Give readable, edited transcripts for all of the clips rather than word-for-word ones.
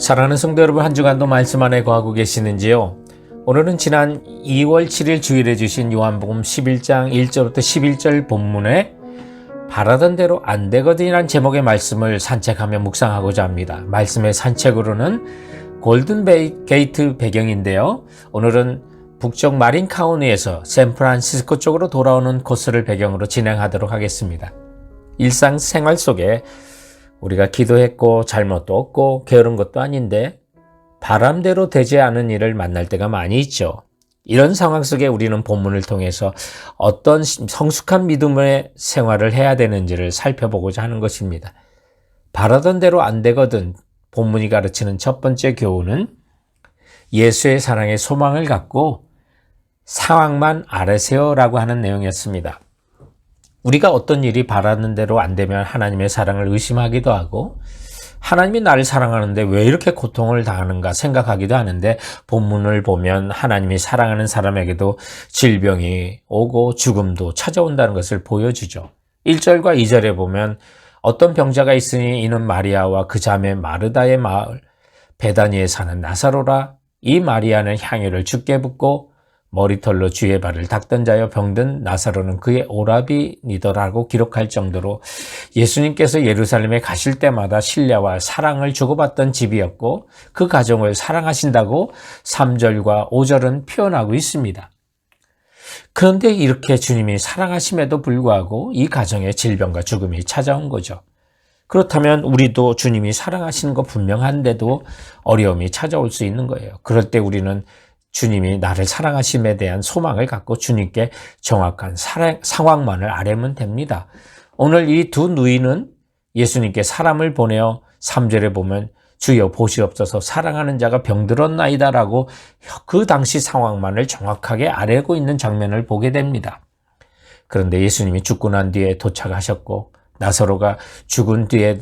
사랑하는 성도 여러분, 한 주간도 말씀 안에 거하고 계시는지요? 오늘은 지난 2월 7일 주일에 주신 요한복음 11장 1절부터 11절 본문에 바라던 대로 안 되거든이란 제목의 말씀을 산책하며 묵상하고자 합니다. 말씀의 산책으로는 골든 게이트 배경인데요. 오늘은 북쪽 마린 카운티에서 샌프란시스코 쪽으로 돌아오는 코스를 배경으로 진행하도록 하겠습니다. 일상생활 속에 우리가 기도했고 잘못도 없고 게으른 것도 아닌데 바람대로 되지 않은 일을 만날 때가 많이 있죠. 이런 상황 속에 우리는 본문을 통해서 어떤 성숙한 믿음의 생활을 해야 되는지를 살펴보고자 하는 것입니다. 바라던 대로 안 되거든 본문이 가르치는 첫 번째 교훈은 예수의 사랑에 소망을 갖고 상황만 아뢰세요라고 하는 내용이었습니다. 우리가 어떤 일이 바라는 대로 안 되면 하나님의 사랑을 의심하기도 하고 하나님이 나를 사랑하는데 왜 이렇게 고통을 당하는가 생각하기도 하는데 본문을 보면 하나님이 사랑하는 사람에게도 질병이 오고 죽음도 찾아온다는 것을 보여주죠. 1절과 2절에 보면 어떤 병자가 있으니 이는 마리아와 그 자매 마르다의 마을 베다니에 사는 나사로라. 이 마리아는 향유를 주께 붓고 머리털로 주의 발을 닦던 자여 병든 나사로는 그의 오라비니더라고 기록할 정도로 예수님께서 예루살렘에 가실 때마다 신뢰와 사랑을 주고받던 집이었고 그 가정을 사랑하신다고 3절과 5절은 표현하고 있습니다. 그런데 이렇게 주님이 사랑하심에도 불구하고 이 가정에 질병과 죽음이 찾아온 거죠. 그렇다면 우리도 주님이 사랑하시는 거 분명한데도 어려움이 찾아올 수 있는 거예요. 그럴 때 우리는 주님이 나를 사랑하심에 대한 소망을 갖고 주님께 정확한 상황만을 아뢰면 됩니다. 오늘 이 두 누이는 예수님께 사람을 보내어 3절에 보면 주여 보시옵소서 사랑하는 자가 병들었나이다 라고 그 당시 상황만을 정확하게 아뢰고 있는 장면을 보게 됩니다. 그런데 예수님이 죽고 난 뒤에 도착하셨고 나사로가 죽은 뒤에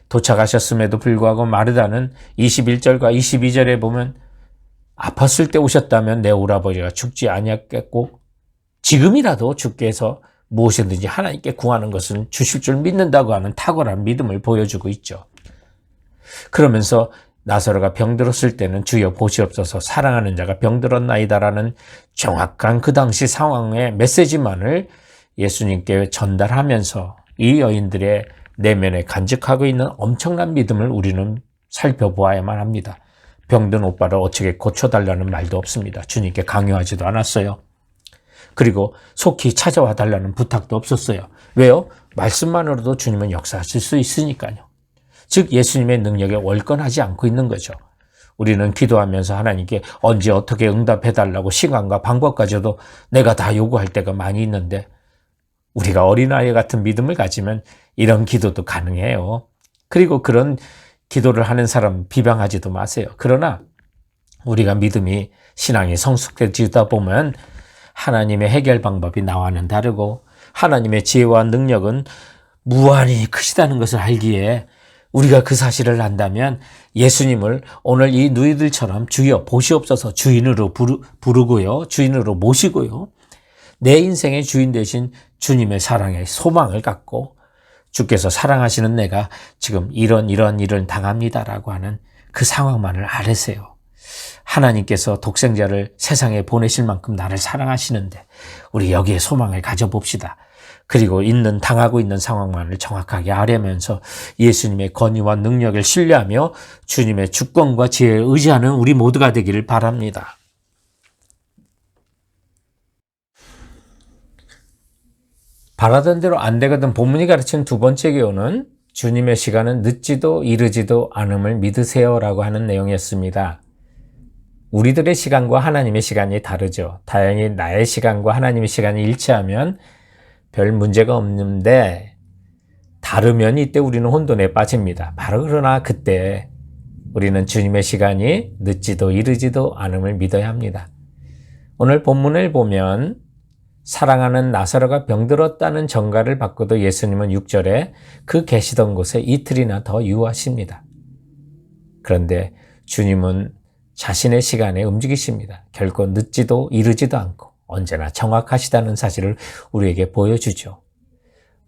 도착하셨음에도 불구하고 마르다는 21절과 22절에 보면 아팠을 때 오셨다면 내 오라버니가 죽지 아니었겠고 지금이라도 주께서 무엇이든지 하나님께 구하는 것은 주실 줄 믿는다고 하는 탁월한 믿음을 보여주고 있죠. 그러면서 나사로가 병들었을 때는 주여 보시옵소서 사랑하는 자가 병들었나이다라는 정확한 그 당시 상황의 메시지만을 예수님께 전달하면서 이 여인들의 내면에 간직하고 있는 엄청난 믿음을 우리는 살펴보아야만 합니다. 병든 오빠를 어떻게 고쳐달라는 말도 없습니다. 주님께 강요하지도 않았어요. 그리고 속히 찾아와 달라는 부탁도 없었어요. 왜요? 말씀만으로도 주님은 역사하실 수 있으니까요. 즉 예수님의 능력에 월권하지 않고 있는 거죠. 우리는 기도하면서 하나님께 언제 어떻게 응답해달라고 시간과 방법까지도 내가 다 요구할 때가 많이 있는데 우리가 어린아이 같은 믿음을 가지면 이런 기도도 가능해요. 그리고 그런 기도를 하는 사람 비방하지도 마세요. 그러나 우리가 믿음이 신앙이 성숙해지다 보면 하나님의 해결 방법이 나와는 다르고 하나님의 지혜와 능력은 무한히 크시다는 것을 알기에 우리가 그 사실을 안다면 예수님을 오늘 이 누이들처럼 주여 보시옵소서 주인으로 부르고요. 주인으로 모시고요. 내 인생의 주인 되신 주님의 사랑에 소망을 갖고 주께서 사랑하시는 내가 지금 이런 일을 당합니다라고 하는 그 상황만을 아뢰세요. 하나님께서 독생자를 세상에 보내실 만큼 나를 사랑하시는데 우리 여기에 소망을 가져봅시다. 그리고 당하고 있는 상황만을 정확하게 아뢰면서 예수님의 권위와 능력을 신뢰하며 주님의 주권과 지혜에 의지하는 우리 모두가 되기를 바랍니다. 바라던 대로 안 되거든 본문이 가르치는 두 번째 교훈은 주님의 시간은 늦지도 이르지도 않음을 믿으세요라고 하는 내용이었습니다. 우리들의 시간과 하나님의 시간이 다르죠. 다행히 나의 시간과 하나님의 시간이 일치하면 별 문제가 없는데 다르면 이때 우리는 혼돈에 빠집니다. 바로 그러나 그때 우리는 주님의 시간이 늦지도 이르지도 않음을 믿어야 합니다. 오늘 본문을 보면 사랑하는 나사로가 병들었다는 전가를 받고도 예수님은 6절에 그 계시던 곳에 이틀이나 더 유하십니다. 그런데 주님은 자신의 시간에 움직이십니다. 결코 늦지도 이르지도 않고 언제나 정확하시다는 사실을 우리에게 보여주죠.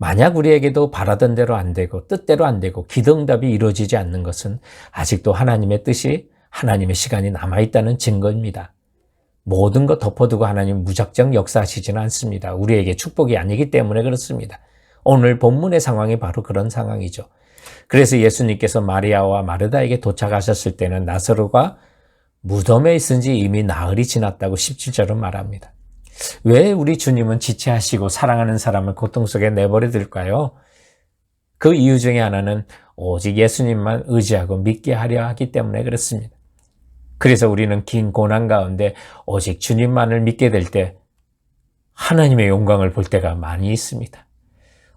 만약 우리에게도 바라던 대로 안 되고 뜻대로 안 되고 기도응답이 이루어지지 않는 것은 아직도 하나님의 뜻이, 하나님의 시간이 남아있다는 증거입니다. 모든 것 덮어두고 하나님 무작정 역사하시지는 않습니다. 우리에게 축복이 아니기 때문에 그렇습니다. 오늘 본문의 상황이 바로 그런 상황이죠. 그래서 예수님께서 마리아와 마르다에게 도착하셨을 때는 나사로가 무덤에 있은 지 이미 나흘이 지났다고 17절은 말합니다. 왜 우리 주님은 지체하시고 사랑하는 사람을 고통 속에 내버려 둘까요? 그 이유 중에 하나는 오직 예수님만 의지하고 믿게 하려 하기 때문에 그렇습니다. 그래서 우리는 긴 고난 가운데 오직 주님만을 믿게 될 때 하나님의 영광을 볼 때가 많이 있습니다.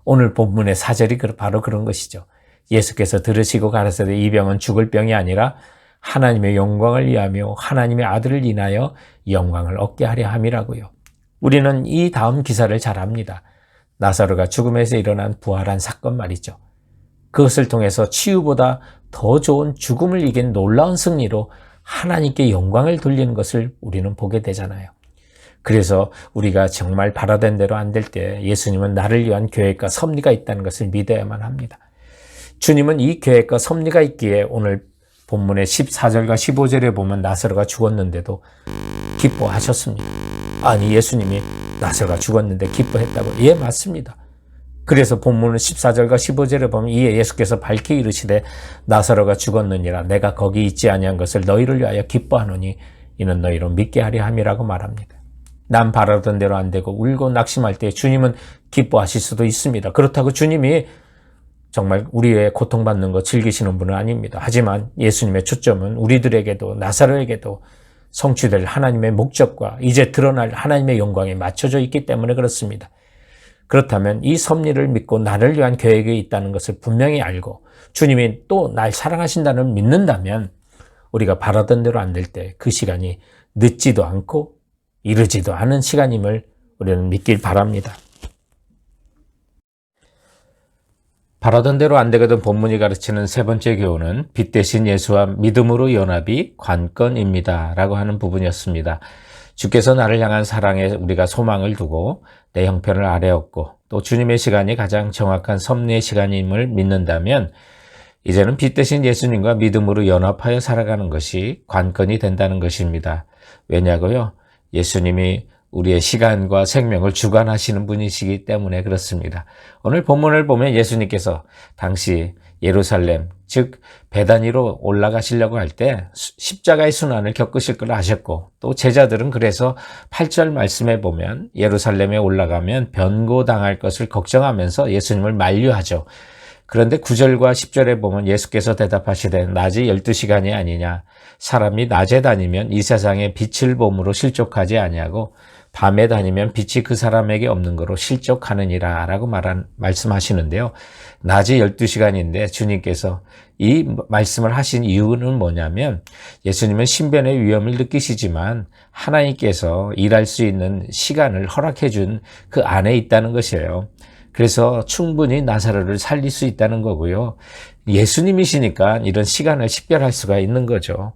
오늘 본문의 4절이 바로 그런 것이죠. 예수께서 들으시고 가라사대 이 병은 죽을 병이 아니라 하나님의 영광을 위하며 하나님의 아들을 인하여 영광을 얻게 하려 함이라고요. 우리는 이 다음 기사를 잘 압니다. 나사로가 죽음에서 일어난 부활한 사건 말이죠. 그것을 통해서 치유보다 더 좋은 죽음을 이긴 놀라운 승리로 하나님께 영광을 돌리는 것을 우리는 보게 되잖아요. 그래서 우리가 정말 바라던 대로 안 될 때 예수님은 나를 위한 계획과 섭리가 있다는 것을 믿어야만 합니다. 주님은 이 계획과 섭리가 있기에 오늘 본문의 14절과 15절에 보면 나사로가 죽었는데도 기뻐하셨습니다. 아니, 예수님이 나사로가 죽었는데 기뻐했다고? 예, 맞습니다. 그래서 본문은 14절과 15절에 보면 이에 예수께서 밝히 이르시되 나사로가 죽었느니라 내가 거기 있지 아니한 것을 너희를 위하여 기뻐하노니 이는 너희로 믿게 하려 함이라고 말합니다. 남 바라던 대로 안 되고 울고 낙심할 때 주님은 기뻐하실 수도 있습니다. 그렇다고 주님이 정말 우리의 고통받는 거 즐기시는 분은 아닙니다. 하지만 예수님의 초점은 우리들에게도 나사로에게도 성취될 하나님의 목적과 이제 드러날 하나님의 영광에 맞춰져 있기 때문에 그렇습니다. 그렇다면 이 섭리를 믿고 나를 위한 계획이 있다는 것을 분명히 알고 주님이 또 날 사랑하신다는 믿는다면 우리가 바라던 대로 안 될 때 그 시간이 늦지도 않고 이르지도 않은 시간임을 우리는 믿길 바랍니다. 바라던 대로 안 되거든 본문이 가르치는 세 번째 교훈은 빛 대신 예수와 믿음으로 연합이 관건입니다 라고 하는 부분이었습니다. 주께서 나를 향한 사랑에 우리가 소망을 두고 내 형편을 아뢰었고 또 주님의 시간이 가장 정확한 섭리의 시간임을 믿는다면 이제는 빛 대신 예수님과 믿음으로 연합하여 살아가는 것이 관건이 된다는 것입니다. 왜냐고요? 예수님이 우리의 시간과 생명을 주관하시는 분이시기 때문에 그렇습니다. 오늘 본문을 보면 예수님께서 당시 예루살렘, 즉 베다니로 올라가시려고 할 때 십자가의 순환을 겪으실 걸 아셨고 또 제자들은 그래서 8절 말씀에 보면 예루살렘에 올라가면 변고당할 것을 걱정하면서 예수님을 만류하죠. 그런데 9절과 10절에 보면 예수께서 대답하시되 낮이 12시간이 아니냐 사람이 낮에 다니면 이 세상에 빛을 봄으로 실족하지 아니하고 밤에 다니면 빛이 그 사람에게 없는 거로 실족하느니라 라고 말씀하시는데요. 낮이 12시간인데 주님께서 이 말씀을 하신 이유는 뭐냐면 예수님은 신변의 위험을 느끼시지만 하나님께서 일할 수 있는 시간을 허락해 준 그 안에 있다는 것이에요. 그래서 충분히 나사로를 살릴 수 있다는 거고요. 예수님이시니까 이런 시간을 식별할 수가 있는 거죠.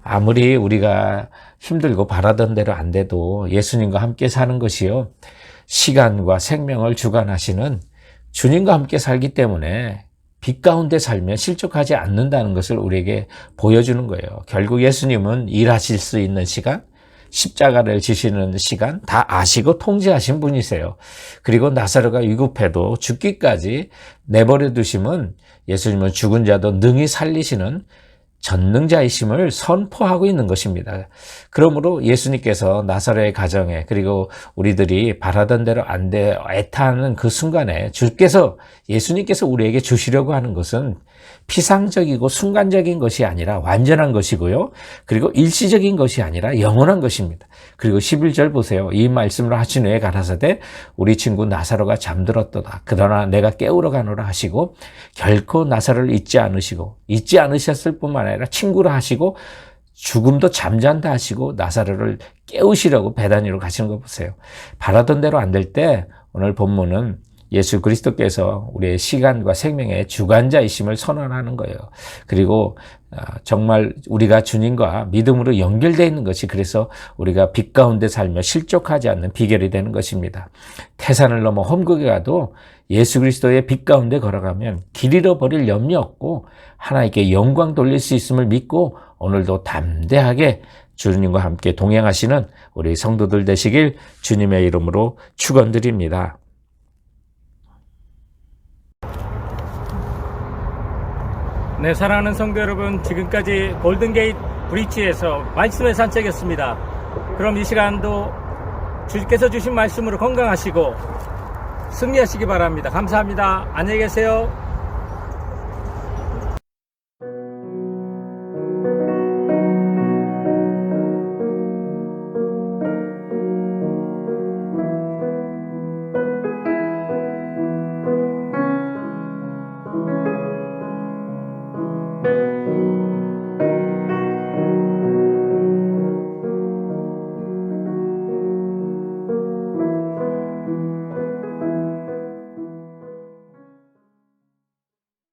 아무리 우리가 힘들고 바라던 대로 안 돼도 예수님과 함께 사는 것이요. 시간과 생명을 주관하시는 주님과 함께 살기 때문에 빛 가운데 살면 실족하지 않는다는 것을 우리에게 보여주는 거예요. 결국 예수님은 일하실 수 있는 시간, 십자가를 지시는 시간 다 아시고 통제하신 분이세요. 그리고 나사로가 위급해도 죽기까지 내버려 두심은 예수님은 죽은 자도 능히 살리시는 전능자이심을 선포하고 있는 것입니다. 그러므로 예수님께서 나사로의 가정에 그리고 우리들이 바라던 대로 안 돼 애타하는 그 순간에 예수님께서 우리에게 주시려고 하는 것은 피상적이고 순간적인 것이 아니라 완전한 것이고요. 그리고 일시적인 것이 아니라 영원한 것입니다. 그리고 11절 보세요. 이 말씀을 하신 후에 가라사대 우리 친구 나사로가 잠들었도다. 그러나 내가 깨우러 가노라 하시고 결코 나사로를 잊지 않으셨을 뿐만 아니라 친구라 하시고 죽음도 잠잔다 하시고 나사로를 깨우시려고 베다니로 가시는 거 보세요. 바라던 대로 안 될 때 오늘 본문은 예수 그리스도께서 우리의 시간과 생명의 주관자이심을 선언하는 거예요. 그리고 정말 우리가 주님과 믿음으로 연결되어 있는 것이 그래서 우리가 빛 가운데 살며 실족하지 않는 비결이 되는 것입니다. 태산을 넘어 험극에 가도 예수 그리스도의 빛 가운데 걸어가면 길 잃어버릴 염려 없고 하나님께 영광 돌릴 수 있음을 믿고 오늘도 담대하게 주님과 함께 동행하시는 우리 성도들 되시길 주님의 이름으로 축원드립니다. 네, 사랑하는 성도 여러분, 지금까지 골든게이트 브릿지에서 말씀의 산책이었습니다. 그럼 이 시간도 주께서 주신 말씀으로 건강하시고 승리하시기 바랍니다. 감사합니다. 안녕히 계세요.